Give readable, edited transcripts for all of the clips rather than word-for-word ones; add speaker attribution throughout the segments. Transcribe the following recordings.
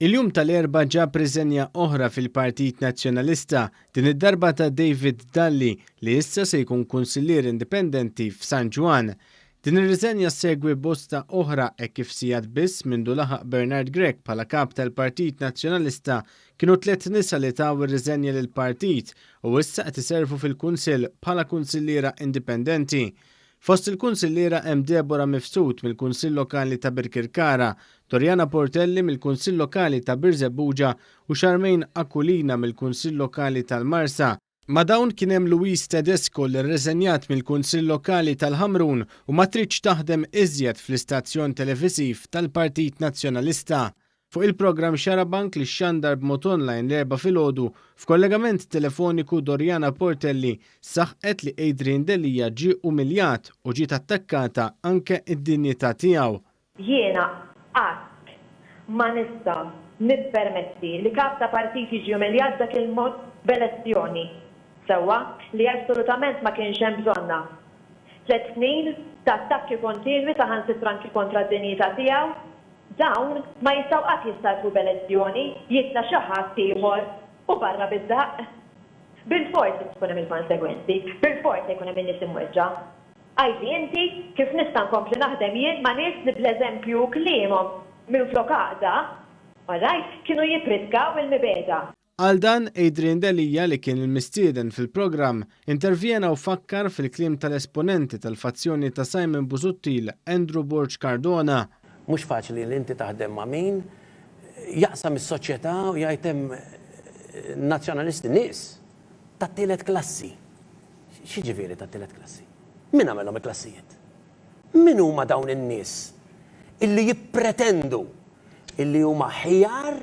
Speaker 1: Il-jum tal-erba ġab riżenja oħra fil-Partit Nazzjonalista, din id-darba ta' David Dalli li issa se jkun kunsillier indipendenti f'San Ġwan. Din ir-riżenja segwi bosta oħra kif sigħat biss mindu laħaq Bernard Grech bħala kap tal-Partit Nazzjonalista kienu 3 nisa li taw ir-riżenja lill-partit u issa qed iservu fil-kunsill bħala kunsilliera indipendenti. Fost il-kunsilliera hemm Deborah Mifsud mill-Kunsill Lokali ta' Birkirkara, Dorjana Portelli mill-Kunsill Lokali ta' Birżebbuġa u Charmaine Akulina mill-Kunsill Lokali tal-Marsa. Ma' dawn kien hemm Luis Tedesco li rreżenjat mill-Kunsill Lokali tal-Ħamrun u ma tridx taħdem iżjed fl-istazzjon televiżiv tal-Partit Nazzjonalista. Fuq il-programm Xarabank li xandar b'mod online l-erba' filgħodu f'kollegament telefoniku Dorjana Portelli saħqet li Adrian Delija ġie umiljat u ġiet attakkata anke id-dinjità tiegħu.
Speaker 2: Jiena qatt ma nista' nippermetti li kap ta' partit jiġi umiljat dak il-mod b'elezzjoni. Sewwa li assolutament ma kienx hemm bżonna. 3 snin ta' attakki kontinwi ta' ħansitra anki kontra d-dinjità tiegħu. Dawn ma jistgħu qatt jistarfu b'elezzjoni, jitla xi ħadd ieħor u barra bid-daqq. Bil-forsi tkun hemm il-konsegwenzi, bil-forsi jkun hemm in-nies imweġġa. Għajdi inti kif nista' nkompli naħdem jien ma' nies li bl-eżempju kliemhom minflok għaqda, orajt kienu jippritkaw il-mibeda.
Speaker 1: Għal dan Adrian Delija li kien il-mistieden fil-programm intervjena u fakkar fil-kliem tal-esponenti tal-fazzjoni ta' Simon Busuttil, Andrew Borg Cardona.
Speaker 3: Mhux faċli li inti taħdem ma' min jaqsam is-soċjetà u jgħid hemm nazzjonalisti nies tat-tielet klassi. X'jiġifieri tat-tielet klassi? Min għamilhom il-klassijiet? Min huma dawn in-nies illi jippretendu illi huma ħjar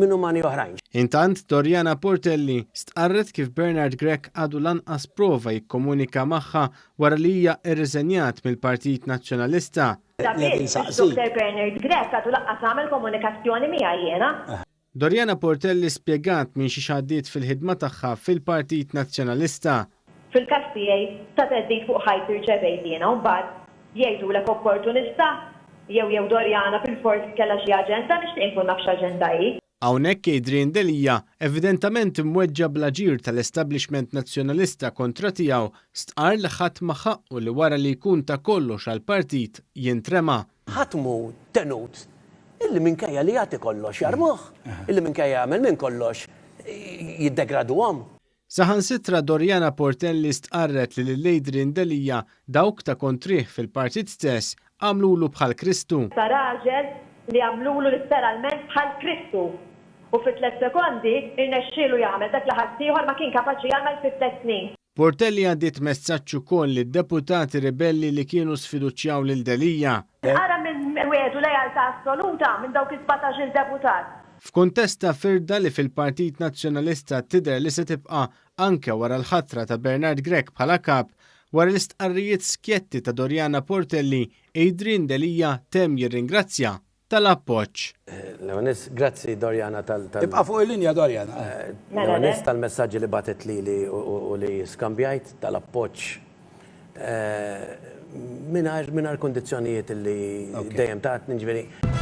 Speaker 3: minn umani oħrajn?
Speaker 1: Intant Dorjana Portelli stqarret kif Bernard Grech għadu lanqas prova jikkomunika magħha wara li hija irriżenjat mill-Partit Nazzjonalista.
Speaker 2: Dr. Bernard Grech għadu laqqas għamel komunikazzjoni miegħi jiena.
Speaker 1: Dorjana Portelli spjegat minn xi xaddiet fil-ħidma tagħha fil-Partit Nazzjonalista.
Speaker 2: Fil-każ tiegħi ta' teddid fuq ħajti rċevejt jiena u mbagħad jgħidulek opportunista jew Dorjana fil-fors kellha xi aġenda nixtieq inkun naf x'aġenda hi.
Speaker 1: Hawnhekk Adrian Delija evidentament imweġġa bl-aġir tal-establishment nazzjonalista kontra tiegħu stqar li ħadd ma ħaqqu li wara li jkun ta' kollox għall-partit jintrema.
Speaker 3: Ħadd mhu tenut illi minkejja li jagħti kollox jarmuh, illi minkejja jagħmel minn kollox jiddegraduhom.
Speaker 1: Saħansitra Dorjana Portelli stqarret li l-Adrian Delija dawk ta' kontrih fil-partit stess għamlulu bħal Kristu.
Speaker 2: Ta' raġel li għamlulu literalment bħal Kristu. U fi 3 sekondi irnexxielu jagħmel dak li ħadd ieħor ma kien kapaċi jagħmel fi 3 snin.
Speaker 1: Portelli għaddiet messaġġ ukoll lid-deputati ribelli li kienu sfiduċjaw lil Delija.
Speaker 2: Ara minn wieħed lejaltà assoluta minn dawk is-17 deputat.
Speaker 1: F'kuntest ta' firda li fil-Partit Nazzjonalista tidher li se tibqa' anke wara l-ħatra ta' Bernard Grech bħala kap, wara l-istqarrijiet skjetti ta' Dorjana Portelli, Adrian Delija temm jirringrazzja tal-appoġġ.
Speaker 3: Leonis, grazzi Dorjana
Speaker 4: Tibqa' fuq il-linja Dorjana.
Speaker 3: Leonis tal-messaġġi li batet li u li skambjajt tal-appoġġ mingħajr kondizzjonijiet li dejjem taħt niġifieri.